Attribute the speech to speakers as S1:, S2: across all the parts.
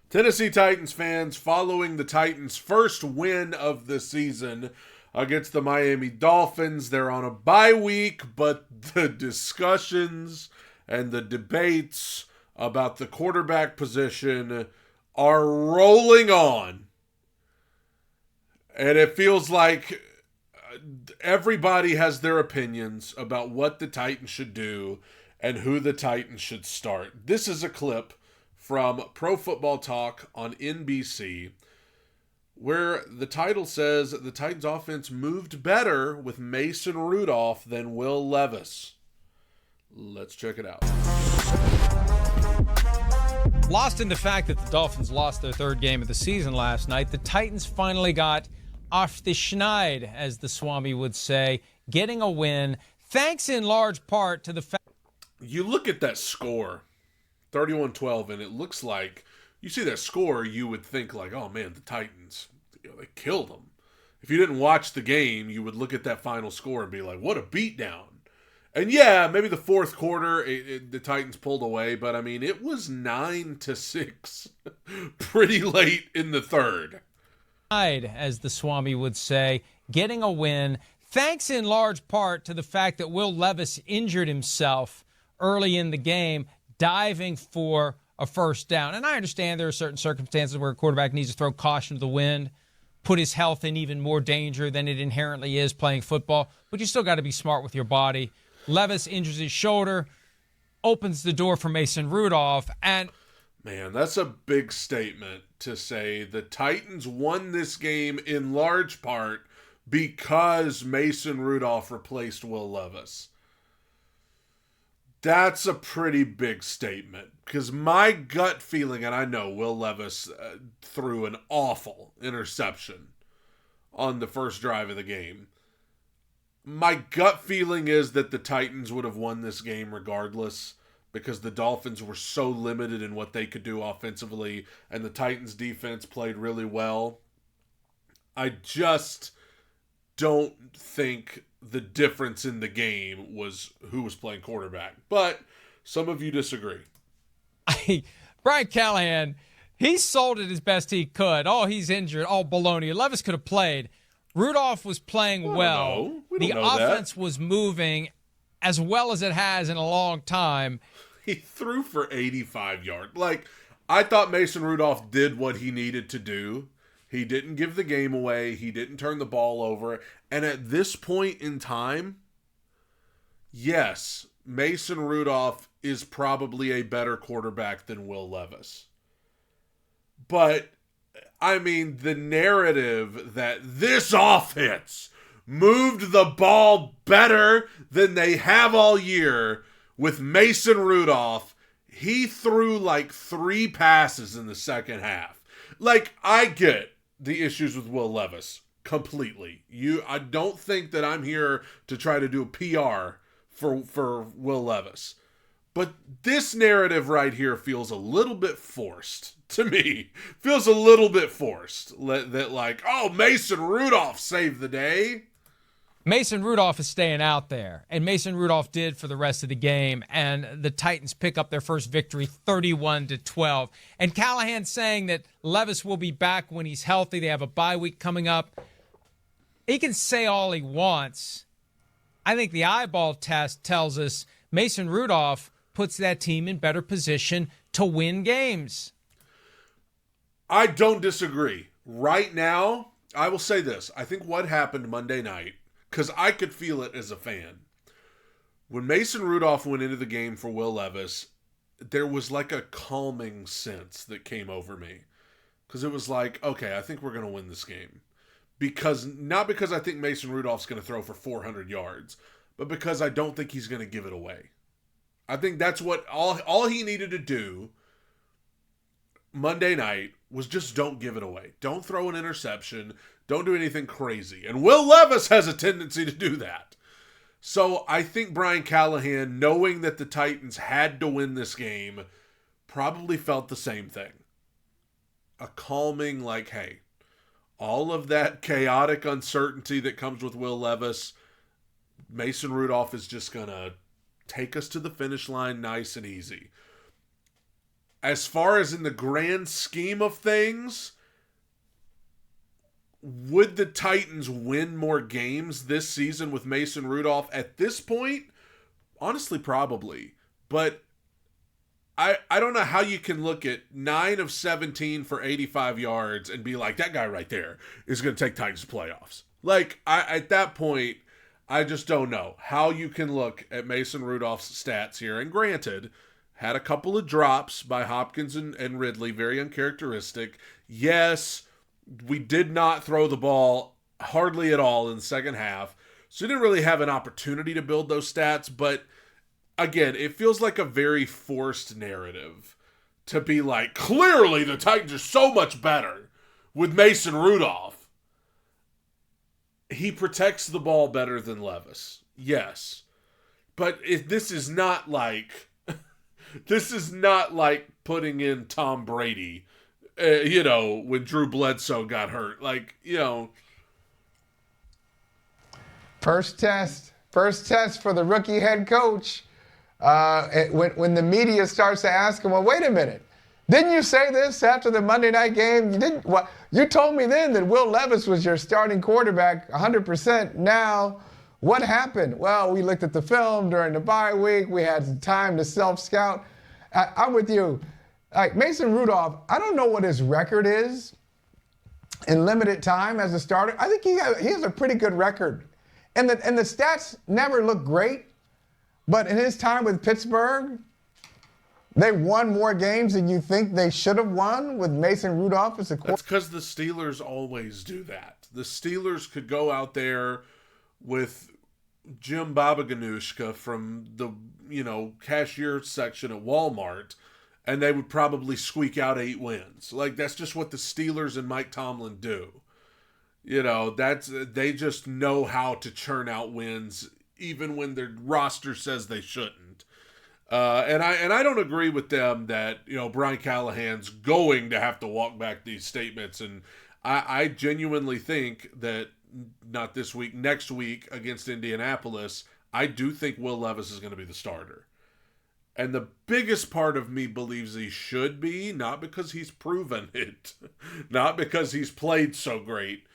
S1: Tennessee Titans fans, following the Titans' first win of the season against the Miami Dolphins. They're on a bye week, but the discussions and the debates about the quarterback position are rolling on. And it feels like everybody has their opinions about what the Titans should do and who the Titans should start. This is a clip from Pro Football Talk on NBC, where the title says the Titans offense moved better with Mason Rudolph than Will Levis. Let's check it out.
S2: Lost in the fact that the Dolphins lost their third game of the season last night, the Titans finally got off the schneid, as the Swami would say, getting a win, thanks in large part to the fact...
S1: You look at that score, 31-12, and it looks like, you see that score, you would think like, oh man, the Titans, they killed them. If you didn't watch the game, you would look at that final score and be like, what a beatdown. And yeah, maybe the fourth quarter, the Titans pulled away, but I mean, it was 9-6 pretty late in the third.
S2: As the Swami would say, getting a win, thanks in large part to the fact that Will Levis injured himself early in the game, diving for a first down. And I understand there are certain circumstances where a quarterback needs to throw caution to the wind, put his health in even more danger than it inherently is playing football, but you still got to be smart with your body. Levis injures his shoulder, opens the door for Mason Rudolph, and...
S1: Man, that's a big statement to say the Titans won this game in large part because Mason Rudolph replaced Will Levis. That's a pretty big statement, because my gut feeling, and I know Will Levis threw an awful interception on the first drive of the game. My gut feeling is that the Titans would have won this game regardless, because the Dolphins were so limited in what they could do offensively, and the Titans defense played really well. I just don't think the difference in the game was who was playing quarterback. But some of you disagree.
S2: Brian Callahan, he sold it as best he could. Oh, he's injured. Oh, baloney. Levis could have played. Rudolph was playing well. The offense was moving as well as it has in a long time.
S1: He threw for 85 yards. I thought Mason Rudolph did what he needed to do. He didn't give the game away. He didn't turn the ball over. And at this point in time, yes, Mason Rudolph is probably a better quarterback than Will Levis. But, I mean, the narrative that this offense moved the ball better than they have all year with Mason Rudolph, he threw like 3 passes in the second half. I get the issues with Will Levis completely. I don't think that I'm here to try to do a PR for Will Levis. But this narrative right here feels a little bit forced to me. Feels a little bit forced. Oh, Mason Rudolph saved the day.
S2: Mason Rudolph is staying out there, and Mason Rudolph did for the rest of the game, and the Titans pick up their first victory 31-12. And Callahan saying that Levis will be back when he's healthy. They have a bye week coming up. He can say all he wants. I think the eyeball test tells us Mason Rudolph puts that team in better position to win games.
S1: I don't disagree. Right now, I will say this. I think what happened Monday night, because I could feel it as a fan. When Mason Rudolph went into the game for Will Levis, there was like a calming sense that came over me. Because it was like, okay, I think we're going to win this game. Not because I think Mason Rudolph's going to throw for 400 yards, but because I don't think he's going to give it away. I think that's what all he needed to do Monday night was just don't give it away. Don't throw an interception. Don't do anything crazy. And Will Levis has a tendency to do that. So I think Brian Callahan, knowing that the Titans had to win this game, probably felt the same thing. A calming, hey, all of that chaotic uncertainty that comes with Will Levis, Mason Rudolph is just going to take us to the finish line nice and easy. as far as in the grand scheme of things, would the Titans win more games this season with Mason Rudolph at this point? Honestly, probably. But I don't know how you can look at 9 of 17 for 85 yards and be like, that guy right there is going to take Titans to playoffs. Like, at that point, I just don't know how you can look at Mason Rudolph's stats here. And granted, had a couple of drops by Hopkins and Ridley, very uncharacteristic. Yes, we did not throw the ball hardly at all in the second half, so we didn't really have an opportunity to build those stats. But again, it feels like a very forced narrative to be like, clearly the Titans are so much better with Mason Rudolph. He protects the ball better than Levis. Yes. But this is not like putting in Tom Brady, when Drew Bledsoe got hurt.
S3: First test for the rookie head coach. When the media starts to ask him, well, wait a minute, didn't you say this after the Monday night game? You told me then that Will Levis was your starting quarterback 100%. Now, what happened? Well, we looked at the film during the bye week. We had some time to self-scout. I'm with you. Like Mason Rudolph, I don't know what his record is in limited time as a starter. I think he has a pretty good record. And the stats never look great, but in his time with Pittsburgh, they won more games than you think they should have won with Mason Rudolph as a quarterback.
S1: That's because the Steelers always do that. The Steelers could go out there with Jim Babaganushka from the, cashier section at Walmart, and they would probably squeak out 8 wins. Like, that's just what the Steelers and Mike Tomlin do. They just know how to churn out wins even when their roster says they shouldn't. And I don't agree with them that, Brian Callahan's going to have to walk back these statements. And I genuinely think that not this week, next week against Indianapolis, I do think Will Levis is going to be the starter. And the biggest part of me believes he should be, not because he's proven it, not because he's played so great,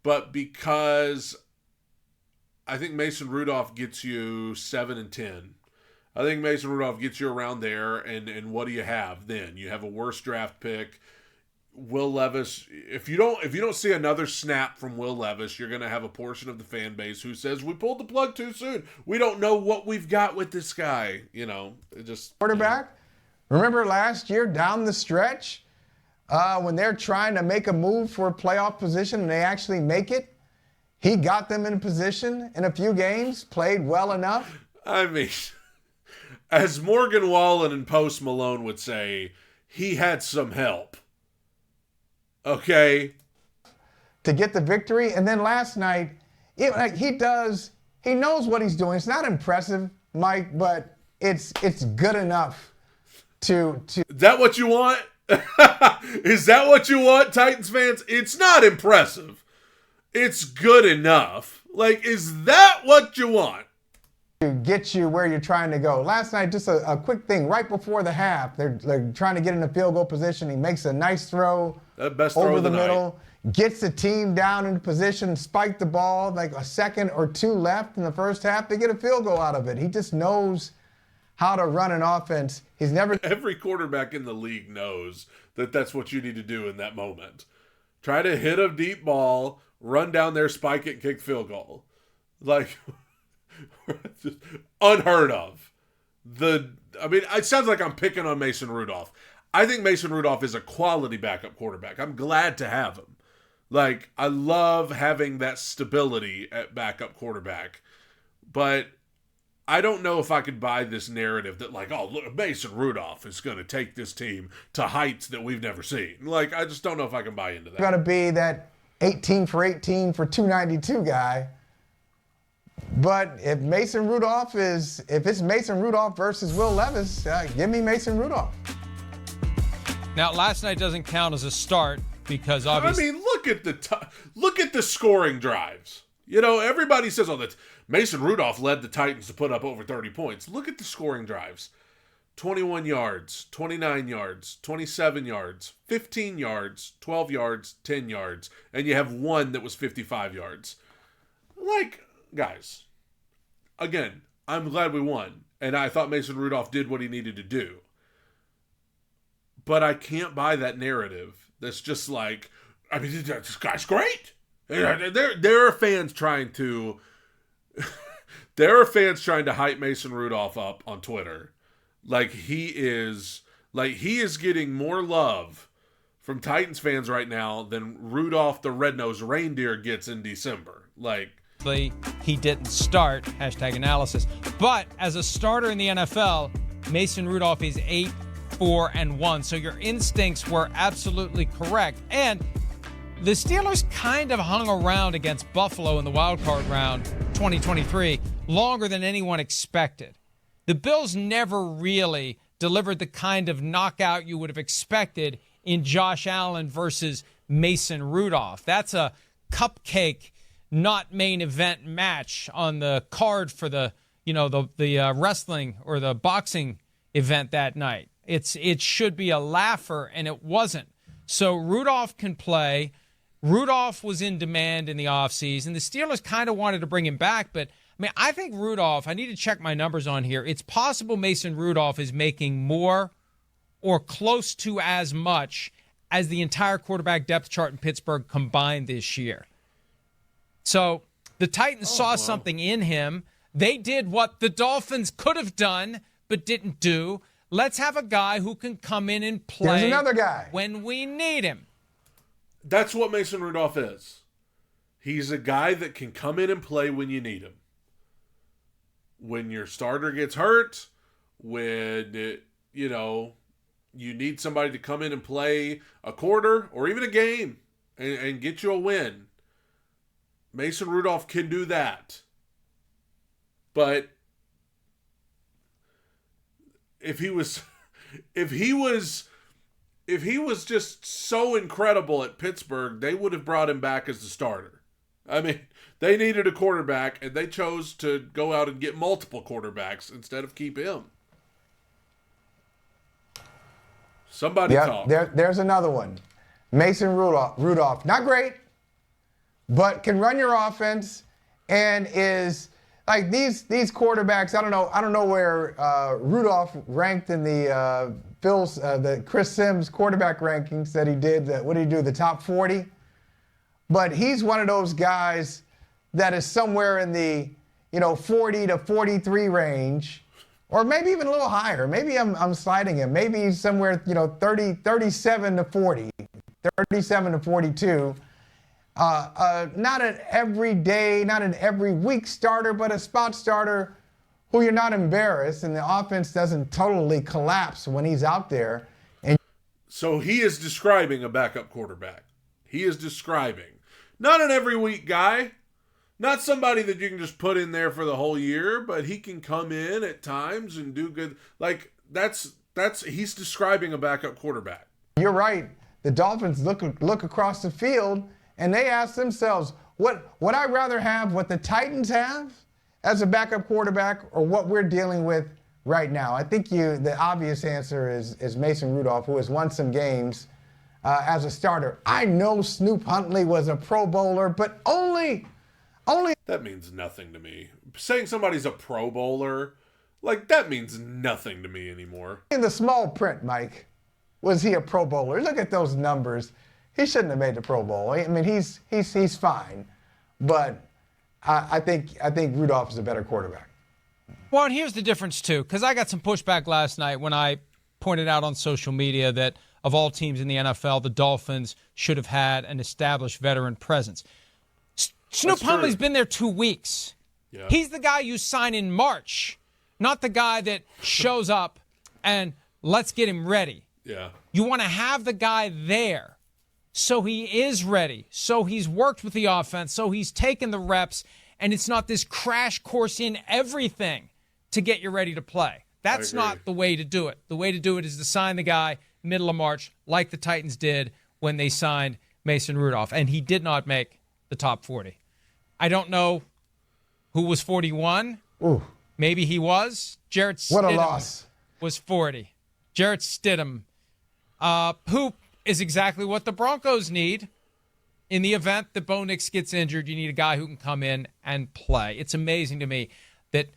S1: but because I think Mason Rudolph gets you 7-10. I think Mason Rudolph gets you around there, and what do you have then? You have a worse draft pick. Will Levis, if you don't see another snap from Will Levis, you're going to have a portion of the fan base who says, we pulled the plug too soon. We don't know what we've got with this guy.
S3: Quarterback. Remember last year down the stretch when they're trying to make a move for a playoff position and they actually make it? He got them in position in a few games, played well enough.
S1: I mean, as Morgan Wallen and Post Malone would say, he had some help. Okay.
S3: To get the victory. And then last night, he knows what he's doing. It's not impressive, Mike, but it's good enough to.
S1: Is that what you want? Is that what you want, Titans fans? It's not impressive. It's good enough. Like, is that what you want?
S3: To get you where you're trying to go. Last night, just a quick thing. Right before the half, they're trying to get in a field goal position. He makes a nice throw over the middle, gets the team down in position, spike the ball, like a second or two left in the first half. They get a field goal out of it. He just knows how to run an offense.
S1: Every quarterback in the league knows that that's what you need to do in that moment. Try to hit a deep ball, run down there, spike it, and kick field goal. Like, just unheard of. It sounds like I'm picking on Mason Rudolph. I think Mason Rudolph is a quality backup quarterback. I'm glad to have him. Like, I love having that stability at backup quarterback. But I don't know if I could buy this narrative that, like, oh, look, Mason Rudolph is going to take this team to heights that we've never seen. Like, I just don't know if I can buy into that.
S3: Going to be that 18 for 18 for 292 guy. But if it's Mason Rudolph versus Will Levis, give me Mason Rudolph.
S2: Now, last night doesn't count as a start because obviously.
S1: I mean, look at the scoring drives. Everybody says, that Mason Rudolph led the Titans to put up over 30 points. Look at the scoring drives. 21 yards, 29 yards, 27 yards, 15 yards, 12 yards, 10 yards, and you have one that was 55 yards. Like, guys, again, I'm glad we won, and I thought Mason Rudolph did what he needed to do. But I can't buy that narrative that's just like, I mean, this guy's great. There are fans trying to hype Mason Rudolph up on Twitter. Like he is getting more love from Titans fans right now than Rudolph the Red-Nosed Reindeer gets in December. Like,
S2: he didn't start, #analysis. But as a starter in the NFL, Mason Rudolph is 8-4-1. So your instincts were absolutely correct. And the Steelers kind of hung around against Buffalo in the wild card round 2023 longer than anyone expected. The Bills never really delivered the kind of knockout you would have expected in Josh Allen versus Mason Rudolph. That's a cupcake, not main event match on the card for the wrestling or the boxing event that night. It should be a laugher, and it wasn't. So Rudolph can play. Rudolph was in demand in the offseason. The Steelers kind of wanted to bring him back, but I think Rudolph, I need to check my numbers on here. It's possible Mason Rudolph is making more or close to as much as the entire quarterback depth chart in Pittsburgh combined this year. So the Titans saw something in him. They did what the Dolphins could have done but didn't do. Let's have a guy who can come in and play.
S3: There's another guy
S2: when we need him.
S1: That's what Mason Rudolph is. He's a guy that can come in and play when you need him. When your starter gets hurt, when, you need somebody to come in and play a quarter or even a game and get you a win. Mason Rudolph can do that. But if he was just so incredible at Pittsburgh, they would have brought him back as the starter. I mean, they needed a quarterback, and they chose to go out and get multiple quarterbacks instead of keep him. Somebody talk.
S3: There's another one. Mason Rudolph, not great, but can run your offense and is like these quarterbacks. I don't know where Rudolph ranked in the Bills, the Chris Sims quarterback rankings that he did. What did he do? The top 40. But he's one of those guys that is somewhere in the 40 to 43 range, or maybe even a little higher. Maybe I'm sliding him. Maybe he's somewhere 37 to 40, 37 to 42. Not an every day, not an every week starter, but a spot starter who you're not embarrassed, and the offense doesn't totally collapse when he's out there. And
S1: so he is describing a backup quarterback. He is describing not an every week guy, not somebody that you can just put in there for the whole year, but he can come in at times and do good. Like he's describing a backup quarterback.
S3: You're right. The Dolphins look across the field and they ask themselves, would I rather have what the Titans have as a backup quarterback or what we're dealing with right now? I think the obvious answer is Mason Rudolph, who has won some games as a starter. I know Snoop Huntley was a Pro Bowler, but only.
S1: That means nothing to me. Saying somebody's a Pro Bowler, like, that means nothing to me anymore.
S3: In the small print, Mike, was he a Pro Bowler? Look at those numbers. He shouldn't have made the Pro Bowl. I mean, he's fine, but I think Rudolph is a better quarterback.
S2: Well, and here's the difference too, because I got some pushback last night when I pointed out on social media that of all teams in the NFL, the Dolphins should have had an established veteran presence. Snoop Huntley's been there 2 weeks.
S1: Yeah.
S2: He's the guy you sign in March, not the guy that shows up and let's get him ready.
S1: Yeah.
S2: You want to have the guy there so he is ready, so he's worked with the offense, so he's taken the reps, and it's not this crash course in everything to get you ready to play. That's not the way to do it. The way to do it is to sign the guy middle of March like the Titans did when they signed Mason Rudolph, and he did not make the top 40. I don't know who was 41.
S3: Ooh.
S2: Maybe he was.
S3: What a loss.
S2: was 40. Jarrett Stidham, who is exactly what the Broncos need. In the event that Bo Nix gets injured, you need a guy who can come in and play. It's amazing to me that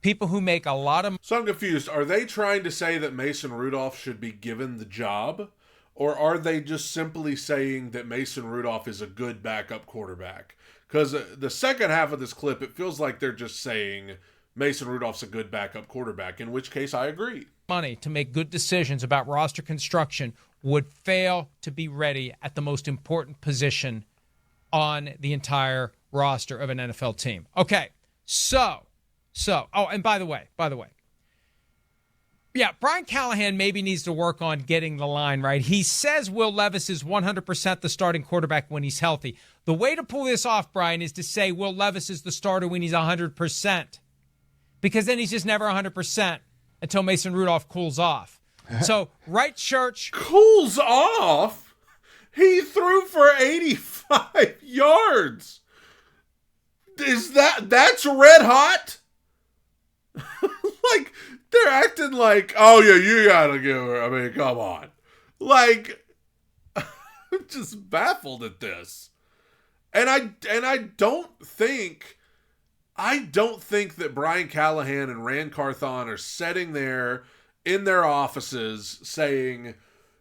S2: people who make a lot of...
S1: So I'm confused. Are they trying to say that Mason Rudolph should be given the job? Or are they just simply saying that Mason Rudolph is a good backup quarterback? Because the second half of this clip, it feels like they're just saying Mason Rudolph's a good backup quarterback, in which case I agree.
S2: Money to make good decisions about roster construction would fail to be ready at the most important position on the entire roster of an NFL team. Okay, so, oh, and by the way, yeah, Brian Callahan maybe needs to work on getting the line right. He says Will Levis is 100% the starting quarterback when he's healthy. The way to pull this off, Brian, is to say Will Levis is the starter when he's 100%, because then he's just never 100% until Mason Rudolph cools off. So, right, church.
S1: Cools off? He threw for 85 yards. That's red hot? Like, they're acting like, oh yeah, you gotta give her. I mean, come on. Like, I'm just baffled at this. And I don't think that Brian Callahan and Rand Carthon are sitting there in their offices saying,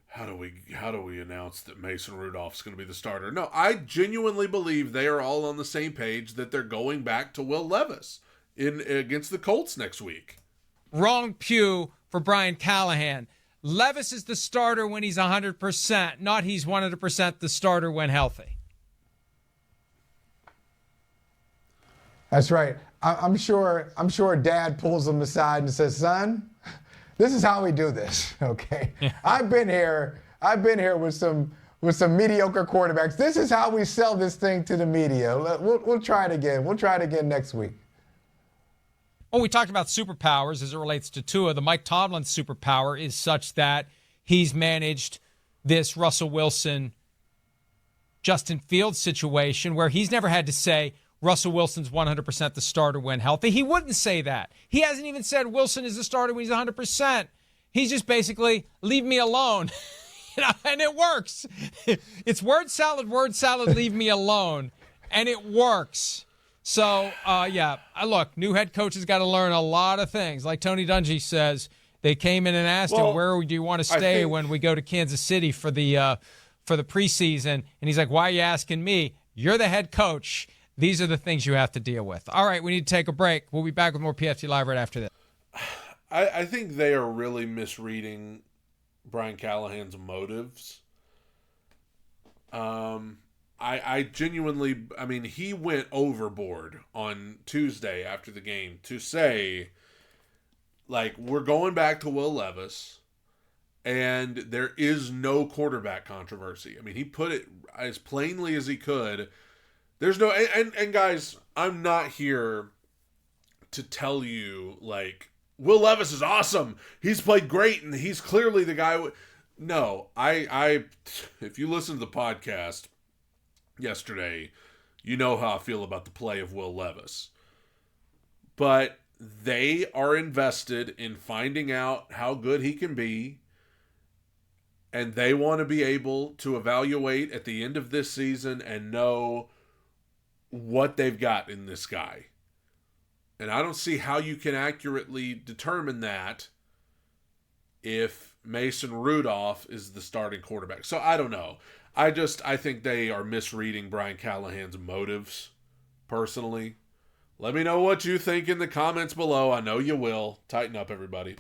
S1: how do we announce that Mason Rudolph's going to be the starter? No, I genuinely believe they are all on the same page that they're going back to Will Levis against the Colts next week.
S2: Wrong pew for Brian Callahan. Levis is the starter when he's 100%, not he's 100% the starter when healthy.
S3: That's right. I'm sure Dad pulls him aside and says, "Son, this is how we do this, okay? Yeah. I've been here with some mediocre quarterbacks. This is how we sell this thing to the media. We'll try it again. We'll try it again next week."
S2: Well, we talked about superpowers as it relates to Tua. The Mike Tomlin superpower is such that he's managed this Russell Wilson, Justin Fields situation where he's never had to say Russell Wilson's 100% the starter when healthy. He wouldn't say that. He hasn't even said Wilson is the starter when he's 100%. He's just basically, leave me alone. And it works. It's word salad, leave me alone. And it works. So, look, new head coach has got to learn a lot of things. Like Tony Dungy says, they came in and asked him, where do you want to stay when we go to Kansas City for the preseason? And he's like, why are you asking me? You're the head coach. These are the things you have to deal with. All right, we need to take a break. We'll be back with more PFT Live right after this.
S1: I think they are really misreading Brian Callahan's motives. I genuinely, he went overboard on Tuesday after the game to say, like, we're going back to Will Levis, and there is no quarterback controversy. I mean, he put it as plainly as he could. There's no, and guys, I'm not here to tell you, like, Will Levis is awesome. He's played great, and he's clearly the guy. No, if you listen to the podcast yesterday, you know how I feel about the play of Will Levis. But they are invested in finding out how good he can be, and they want to be able to evaluate at the end of this season and know what they've got in this guy. And I don't see how you can accurately determine that if Mason Rudolph is the starting quarterback. So I don't know. I think they are misreading Brian Callahan's motives, personally. Let me know what you think in the comments below. I know you will. Tighten up, everybody.